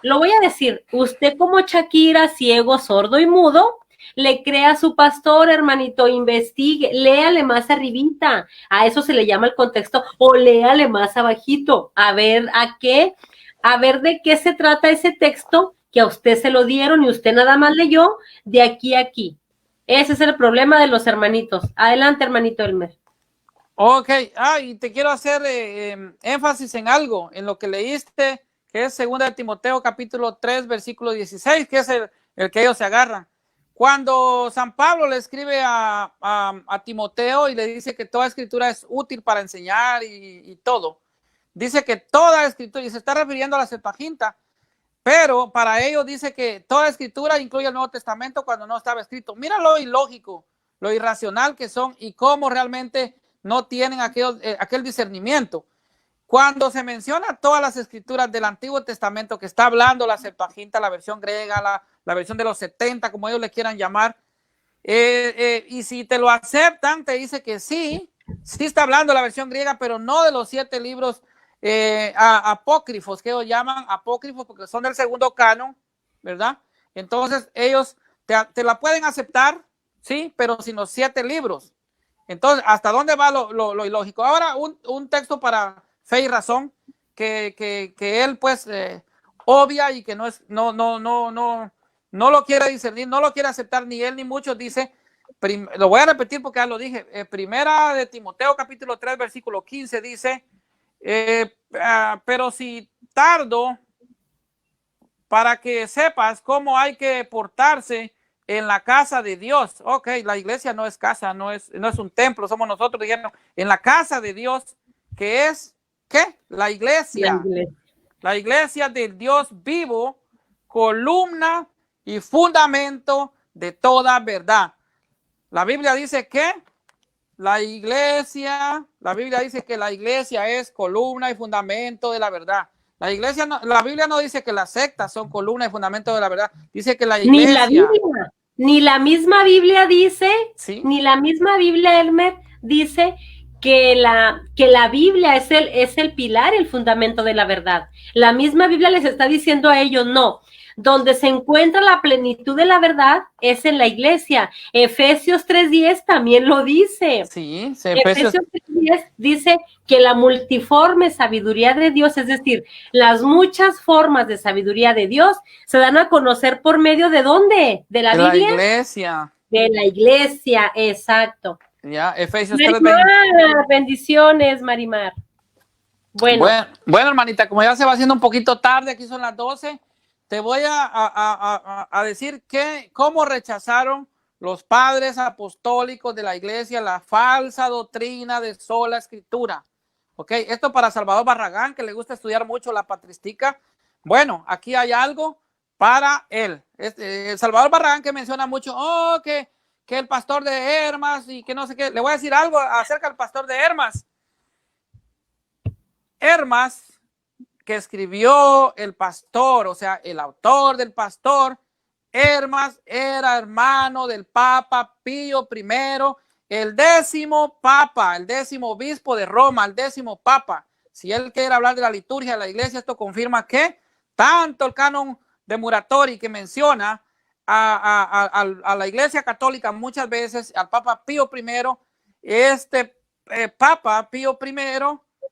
lo voy a decir, usted como Shakira, ciego, sordo y mudo, le cree a su pastor, hermanito, investigue, léale más arribita, a eso se le llama el contexto, o léale más abajito, a ver de qué se trata ese texto que a usted se lo dieron y usted nada más leyó de aquí a aquí. Ese es el problema de los hermanitos. Adelante, hermanito Elmer. Ok, y te quiero hacer énfasis en algo, en lo que leíste, que es segunda de Timoteo capítulo 3, versículo 16, que es el que ellos se agarran. Cuando San Pablo le escribe a Timoteo y le dice que toda escritura es útil para enseñar y todo, dice que toda escritura, y se está refiriendo a la Septuaginta, pero para ellos dice que toda escritura incluye el Nuevo Testamento cuando no estaba escrito. Mira lo ilógico, lo irracional que son y cómo realmente no tienen aquel discernimiento. Cuando se menciona todas las escrituras del Antiguo Testamento que está hablando la Septuaginta, la versión griega, la versión de los 70, como ellos le quieran llamar, y si te lo aceptan, te dice que sí está hablando la versión griega, pero no de los 7 libros apócrifos, que ellos llaman apócrifos porque son del segundo canon, ¿verdad? Entonces ellos te la pueden aceptar, sí, pero sin los 7 libros. Entonces, ¿hasta dónde va lo ilógico? Ahora, un texto para fe y razón que él pues obvia y que no lo quiere discernir, no lo quiere aceptar ni él ni muchos, dice, lo voy a repetir porque ya lo dije, primera de Timoteo capítulo 3 versículo 15 dice, pero si tardo para que sepas cómo hay que portarse en la casa de Dios. Ok, la iglesia no es casa, no es un templo, somos nosotros, dijeron, en la casa de Dios, que es, ¿qué? La iglesia del Dios vivo, columna y fundamento de toda verdad. La Biblia dice que la Biblia dice que la iglesia es columna y fundamento de la verdad. La Biblia no dice que las sectas son columna y fundamento de la verdad. Dice que la iglesia. Ni la misma Biblia dice, ¿sí? Ni la misma Biblia, Elmer, dice que la Biblia es el pilar, el fundamento de la verdad. La misma Biblia les está diciendo a ellos, no. Donde se encuentra la plenitud de la verdad es en la iglesia. Efesios 3:10 también lo dice. Sí, Efesios 3:10 dice que la multiforme sabiduría de Dios, es decir, las muchas formas de sabiduría de Dios se dan a conocer por medio de ¿dónde? ¿De la Biblia? De la iglesia. De la iglesia, exacto. Ya, Efesios 3:20. Bendiciones, Marimar. Bueno, hermanita, como ya se va haciendo un poquito tarde, aquí son las 12, te voy a decir cómo rechazaron los padres apostólicos de la iglesia la falsa doctrina de sola escritura. Ok, esto para Salvador Barragán, que le gusta estudiar mucho la patrística. Bueno, aquí hay algo para él. Salvador Barragán, que menciona mucho, que el pastor de Hermas y que no sé qué. Le voy a decir algo acerca del pastor de Hermas. Hermas, que escribió el pastor, o sea, el autor del pastor, Hermas era hermano del Papa Pío I, el 10º Papa, el 10º obispo de Roma, el 10º Papa. Si él quiere hablar de la liturgia de la iglesia, esto confirma que tanto el canon de Muratori, que menciona a la iglesia católica muchas veces, al Papa Pío I, Papa Pío I,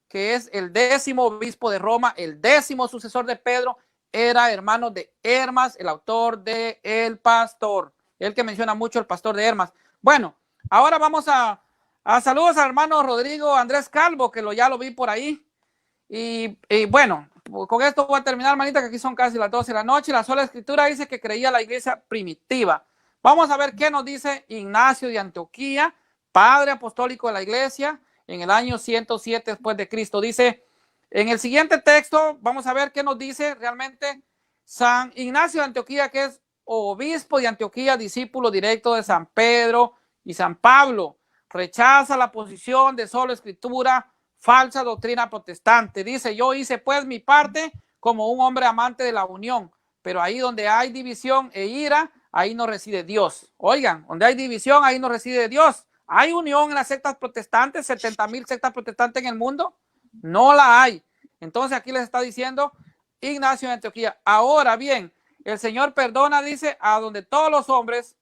que es el 10º obispo de Roma, el 10º sucesor de Pedro, era hermano de Hermas, el autor de El Pastor, el que menciona mucho el pastor de Hermas. Bueno, ahora vamos a saludos al hermano Rodrigo Andrés Calvo, que ya lo vi por ahí. Y bueno, con esto voy a terminar, hermanita, que aquí son casi las 12 de la noche. La sola escritura dice que creía la iglesia primitiva. Vamos a ver qué nos dice Ignacio de Antioquía, padre apostólico de la iglesia, en el año 107 después de Cristo. Dice, en el siguiente texto, vamos a ver qué nos dice realmente San Ignacio de Antioquía, que es obispo de Antioquía, discípulo directo de San Pedro y San Pablo. Rechaza la posición de solo escritura, falsa doctrina protestante. Dice, yo hice pues mi parte como un hombre amante de la unión, pero ahí donde hay división e ira, ahí no reside Dios. Oigan, donde hay división, ahí no reside Dios. ¿Hay unión en las sectas protestantes? 70,000 sectas protestantes en el mundo. No la hay. Entonces aquí les está diciendo Ignacio de Antioquía. Ahora bien, el Señor perdona, dice, a donde todos los hombres,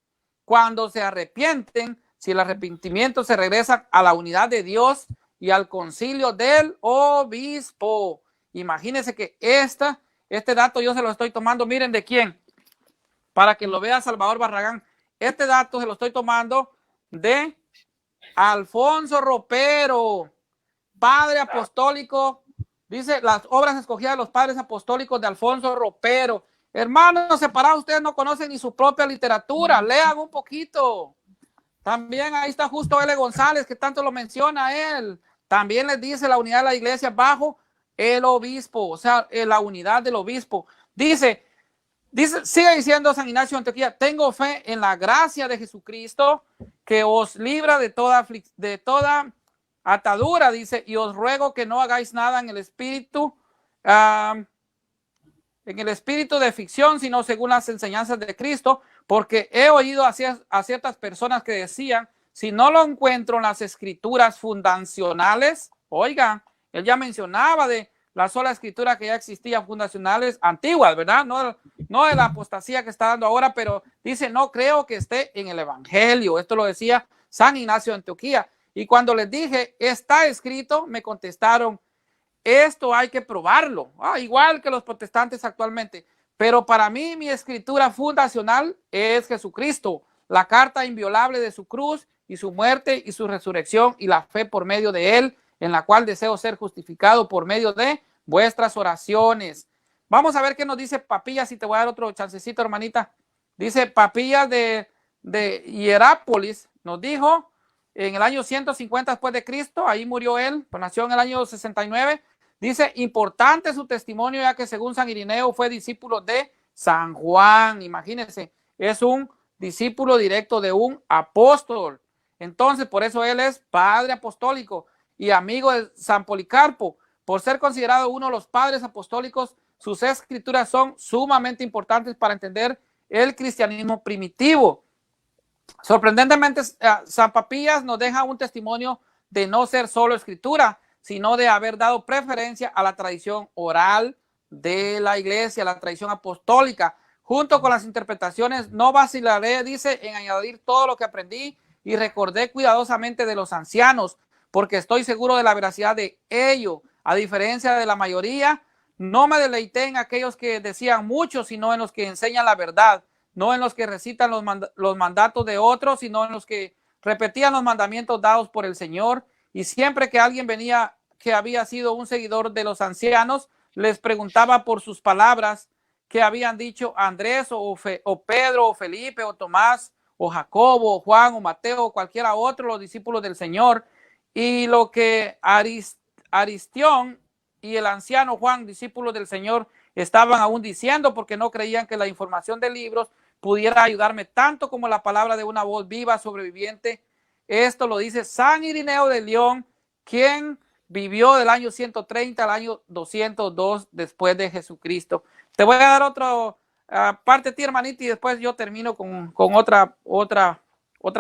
cuando se arrepienten, si el arrepentimiento se regresa a la unidad de Dios y al concilio del obispo. Imagínense que este dato yo se lo estoy tomando, miren de quién, para que lo vea Salvador Barragán. Este dato se lo estoy tomando de Alfonso Ropero, padre apostólico. Dice, las obras escogidas de los padres apostólicos de Alfonso Ropero. Hermanos separados, ustedes no conocen ni su propia literatura, lean un poquito. También ahí está justo L. González, que tanto lo menciona él. También les dice la unidad de la iglesia bajo el obispo, o sea, la unidad del obispo. Dice, sigue diciendo San Ignacio de Antioquía, tengo fe en la gracia de Jesucristo que os libra de toda atadura, dice, y os ruego que no hagáis nada en el espíritu de ficción, sino según las enseñanzas de Cristo, porque he oído a ciertas personas que decían, si no lo encuentro en las escrituras fundacionales, oigan, él ya mencionaba de la sola escritura que ya existía, fundacionales antiguas, ¿verdad? No de la apostasía que está dando ahora, pero dice, no creo que esté en el evangelio. Esto lo decía San Ignacio de Antioquía. Y cuando les dije, está escrito, me contestaron, esto hay que probarlo, igual que los protestantes actualmente. Pero para mí, mi escritura fundacional es Jesucristo, la carta inviolable de su cruz y su muerte y su resurrección y la fe por medio de él, en la cual deseo ser justificado por medio de vuestras oraciones. Vamos a ver qué nos dice Papillas, y te voy a dar otro chancecito, hermanita. Dice Papillas de Hierápolis, nos dijo en el año 150 después de Cristo, ahí murió él, pues nació en el año 69. Dice, importante su testimonio, ya que según San Irineo fue discípulo de San Juan. Imagínense, es un discípulo directo de un apóstol. Entonces, por eso él es padre apostólico y amigo de San Policarpo. Por ser considerado uno de los padres apostólicos, sus escrituras son sumamente importantes para entender el cristianismo primitivo. Sorprendentemente, San Papillas nos deja un testimonio de no ser solo escritura, sino de haber dado preferencia a la tradición oral de la iglesia, la tradición apostólica. Junto con las interpretaciones, no vacilaré, dice, en añadir todo lo que aprendí y recordé cuidadosamente de los ancianos, porque estoy seguro de la veracidad de ello. A diferencia de la mayoría, no me deleité en aquellos que decían mucho, sino en los que enseñan la verdad, no en los que recitan los mandatos de otros, sino en los que repetían los mandamientos dados por el Señor. Y siempre que alguien venía que había sido un seguidor de los ancianos, les preguntaba por sus palabras que habían dicho Andrés o Pedro o Felipe o Tomás o Jacobo, o Juan, o Mateo, o cualquiera otro, los discípulos del Señor, y lo que Aristión y el anciano Juan, discípulos del Señor, estaban aún diciendo, porque no creían que la información de libros pudiera ayudarme tanto como la palabra de una voz viva, sobreviviente. Esto lo dice San Irineo de León, quien vivió del año 130 al año 202 después de Jesucristo. Te voy a dar otra parte a ti, hermanita, y después yo termino con otra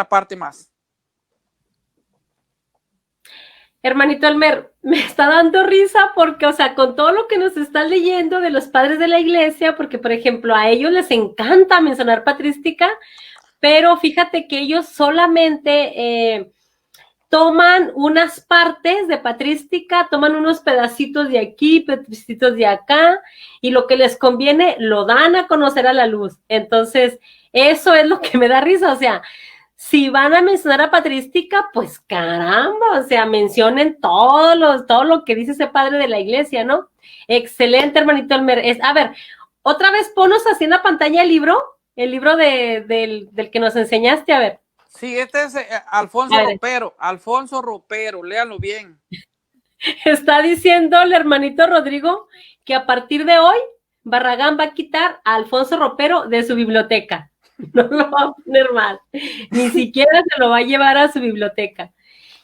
parte más. Hermanito Elmer, me está dando risa porque, o sea, con todo lo que nos estás leyendo de los padres de la iglesia, porque, por ejemplo, a ellos les encanta mencionar patrística, pero fíjate que ellos solamente toman unas partes de patrística, toman unos pedacitos de aquí, pedacitos de acá, y lo que les conviene lo dan a conocer a la luz. Entonces, eso es lo que me da risa, o sea, si van a mencionar a patrística, pues caramba, o sea, mencionen todo lo que dice ese padre de la iglesia, ¿no? Excelente, hermanito Elmer. A ver, otra vez ponos así en la pantalla el libro del que nos enseñaste, a ver. Sí, este es Alfonso Ropero, léanlo bien. Está diciendo el hermanito Rodrigo que a partir de hoy Barragán va a quitar a Alfonso Ropero de su biblioteca. No lo va a poner mal. Ni siquiera se lo va a llevar a su biblioteca.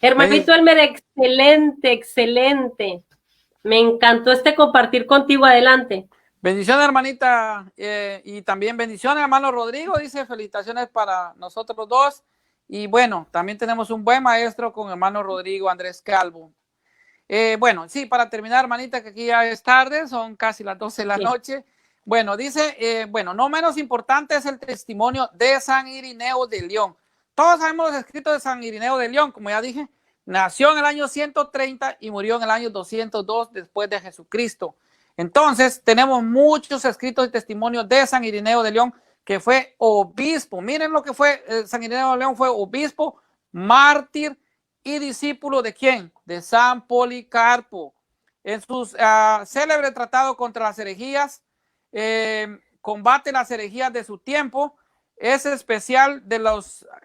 Hermanito Elmer, excelente, excelente. Me encantó compartir contigo. Adelante. Bendiciones, hermanita, y también bendiciones, hermano Rodrigo. Dice felicitaciones para nosotros dos. Y bueno, también tenemos un buen maestro con hermano Rodrigo Andrés Calvo. Bueno, sí, para terminar, hermanita, que aquí ya es tarde, son casi las 12 de la noche. Bueno, dice, bueno, no menos importante es el testimonio de San Irineo de León. Todos sabemos los escritos de San Irineo de León, como ya dije, nació en el año 130 y murió en el año 202 después de Jesucristo. Entonces, tenemos muchos escritos y testimonios de San Irineo de León, que fue obispo. Miren lo que fue, San Irineo de León fue obispo, mártir y discípulo de ¿quién? De San Policarpo. En sus célebre tratado contra las herejías, combate las herejías de su tiempo, es especial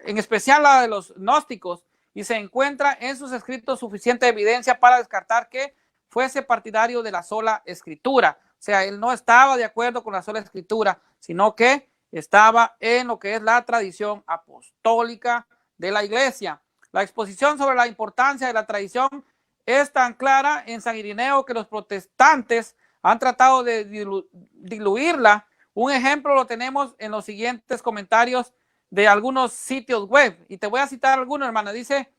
en especial la de los gnósticos, y se encuentra en sus escritos suficiente evidencia para descartar que fuese partidario de la sola escritura. O sea, él no estaba de acuerdo con la sola escritura, sino que estaba en lo que es la tradición apostólica de la iglesia. La exposición sobre la importancia de la tradición es tan clara en San Irineo que los protestantes han tratado de diluirla. Un ejemplo lo tenemos en los siguientes comentarios de algunos sitios web, y te voy a citar algunos, hermana. Dice: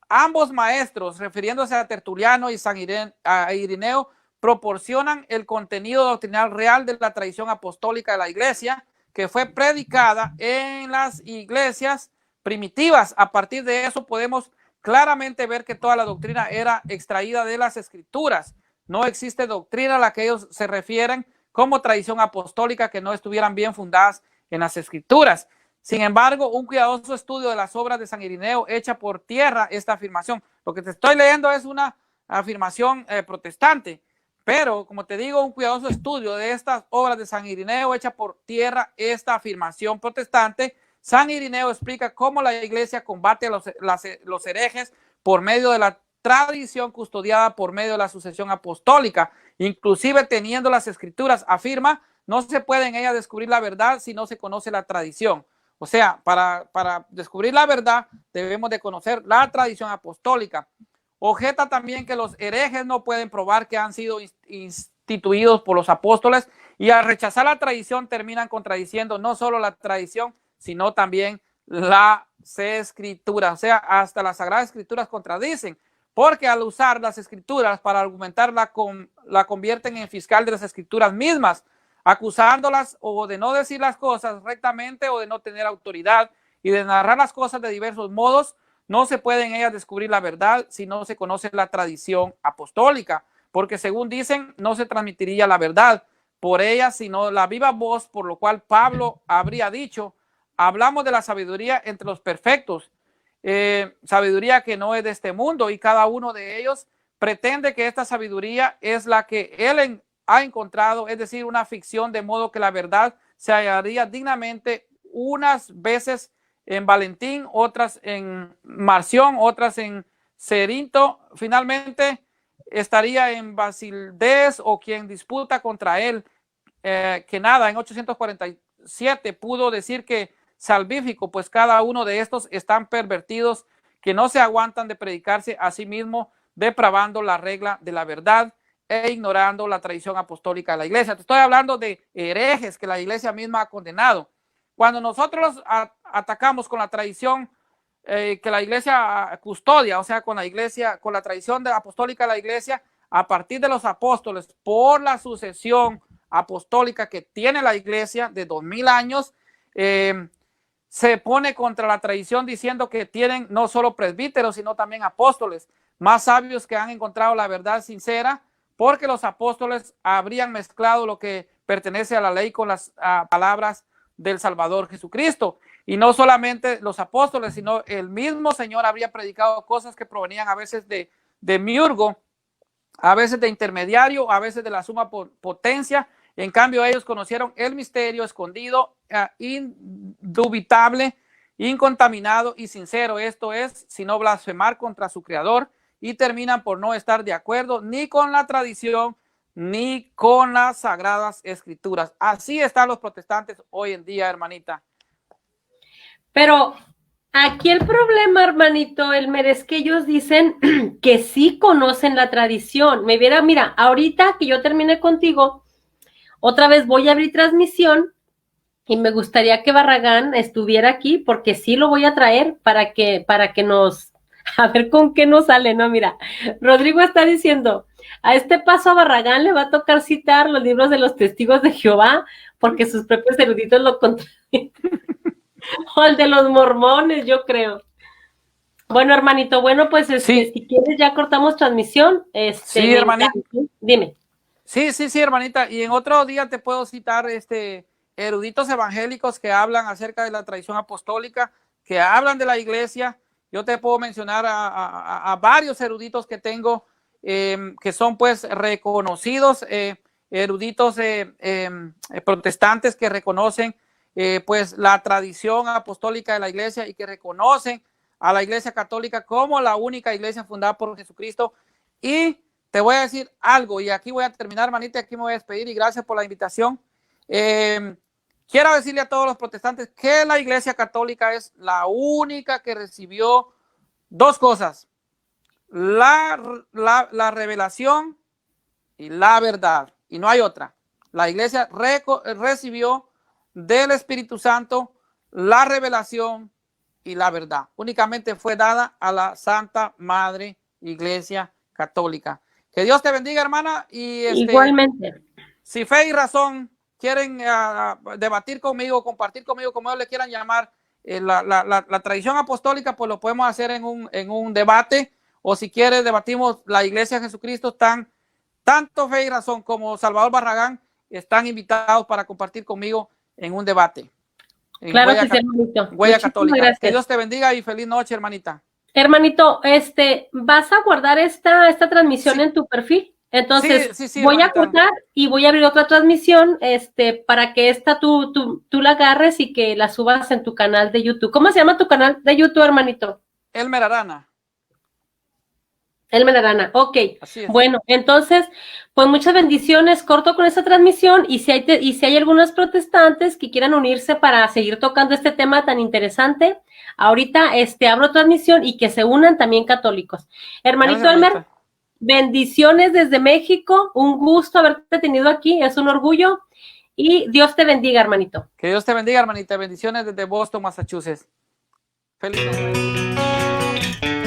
ambos maestros, refiriéndose a Tertuliano y San Irineo, proporcionan el contenido doctrinal real de la tradición apostólica de la iglesia, que fue predicada en las iglesias primitivas. A partir de eso podemos claramente ver que toda la doctrina era extraída de las escrituras. No existe doctrina a la que ellos se refieren como tradición apostólica que no estuvieran bien fundadas en las escrituras. Sin embargo, un cuidadoso estudio de las obras de San Irineo echa por tierra esta afirmación. Lo que te estoy leyendo es una afirmación protestante, pero como te digo, un cuidadoso estudio de estas obras de San Irineo echa por tierra esta afirmación protestante. San Irineo explica cómo la iglesia combate a los herejes por medio de la tradición custodiada por medio de la sucesión apostólica, inclusive teniendo las escrituras, afirma, no se puede en ella descubrir la verdad si no se conoce la tradición. O sea, para descubrir la verdad debemos de conocer la tradición apostólica. Objeta también que los herejes no pueden probar que han sido instituidos por los apóstoles, y al rechazar la tradición terminan contradiciendo no solo la tradición, sino también las escrituras. O sea, hasta las sagradas escrituras contradicen, porque al usar las escrituras para argumentar la convierten en fiscal de las escrituras mismas, acusándolas o de no decir las cosas rectamente o de no tener autoridad y de narrar las cosas de diversos modos. No se puede en ellas descubrir la verdad si no se conoce la tradición apostólica, porque según dicen no se transmitiría la verdad por ellas, sino la viva voz, por lo cual Pablo habría dicho: hablamos de la sabiduría entre los perfectos, sabiduría que no es de este mundo, y cada uno de ellos pretende que esta sabiduría es la que él ha encontrado, es decir, una ficción, de modo que la verdad se hallaría dignamente unas veces en Valentín, otras en Marción, otras en Cerinto. Finalmente estaría en Basildés o quien disputa contra él, que nada, en 847 pudo decir que salvífico, pues cada uno de estos están pervertidos, que no se aguantan de predicarse a sí mismo, depravando la regla de la verdad e ignorando la tradición apostólica de la iglesia. Te estoy hablando de herejes que la iglesia misma ha condenado. Cuando nosotros atacamos con la tradición que la iglesia custodia, o sea, con la iglesia, con la tradición apostólica de la iglesia, a partir de los apóstoles, por la sucesión apostólica que tiene la iglesia de 2000 años, se pone contra la tradición diciendo que tienen no solo presbíteros, sino también apóstoles, más sabios que han encontrado la verdad sincera, porque los apóstoles habrían mezclado lo que pertenece a la ley con las palabras del Salvador Jesucristo. Y no solamente los apóstoles, sino el mismo Señor habría predicado cosas que provenían a veces de miurgo, a veces de intermediario, a veces de la suma potencia. En cambio, ellos conocieron el misterio escondido, indubitable, incontaminado y sincero. Esto es, sino blasfemar contra su Creador, y terminan por no estar de acuerdo ni con la tradición ni con las sagradas escrituras. Así están los protestantes hoy en día, hermanita. Pero aquí el problema, hermanito Elmer, es que ellos dicen que sí conocen la tradición. Mira, ahorita que yo termine contigo, otra vez voy a abrir transmisión y me gustaría que Barragán estuviera aquí, porque sí lo voy a traer para que nos, a ver con qué nos sale, ¿no? Mira, Rodrigo está diciendo, a este paso a Barragán le va a tocar citar los libros de los testigos de Jehová, porque sus propios eruditos lo contradicen. O el de los mormones, yo creo. Bueno, hermanito, pues sí. Si quieres ya cortamos transmisión. Sí, hermanita. Dime. Sí, hermanita. Y en otro día te puedo citar eruditos evangélicos que hablan acerca de la tradición apostólica, que hablan de la iglesia. Yo te puedo mencionar a varios eruditos que tengo, que son pues reconocidos, eruditos protestantes que reconocen pues la tradición apostólica de la iglesia y que reconocen a la iglesia católica como la única iglesia fundada por Jesucristo. Y te voy a decir algo, y aquí voy a terminar, hermanita, aquí me voy a despedir, y gracias por la invitación. Quiero decirle a todos los protestantes que la iglesia católica es la única que recibió dos cosas: la revelación y la verdad, y no hay otra. La iglesia recibió del Espíritu Santo la revelación y la verdad. Únicamente fue dada a la Santa Madre Iglesia Católica. Que Dios te bendiga, hermana. Y igualmente. Si fe y razón quieren debatir conmigo, compartir conmigo, como ellos le quieran llamar, la tradición apostólica, pues lo podemos hacer en un debate. O si quieres, debatimos la Iglesia de Jesucristo. Tanto Fe y Razón como Salvador Barragán están invitados para compartir conmigo en un debate. Claro que sí, hermanito. Huella Católica. Gracias. Que Dios te bendiga y feliz noche, hermanita. Hermanito, ¿vas a guardar esta transmisión en tu perfil? Entonces, sí, voy a cortar y voy a abrir otra transmisión, para que esta tú la agarres y que la subas en tu canal de YouTube. ¿Cómo se llama tu canal de YouTube, hermanito? Elmer Arana. Elmer Arana, ok. Así es. Bueno, entonces, pues muchas bendiciones, corto con esta transmisión, y si hay algunos protestantes que quieran unirse para seguir tocando este tema tan interesante, ahorita abro transmisión y que se unan también católicos. Hermanito Elmer, bendiciones desde México, un gusto haberte tenido aquí, es un orgullo, y Dios te bendiga, hermanito. Que Dios te bendiga, hermanita, bendiciones desde Boston, Massachusetts. Feliz noche.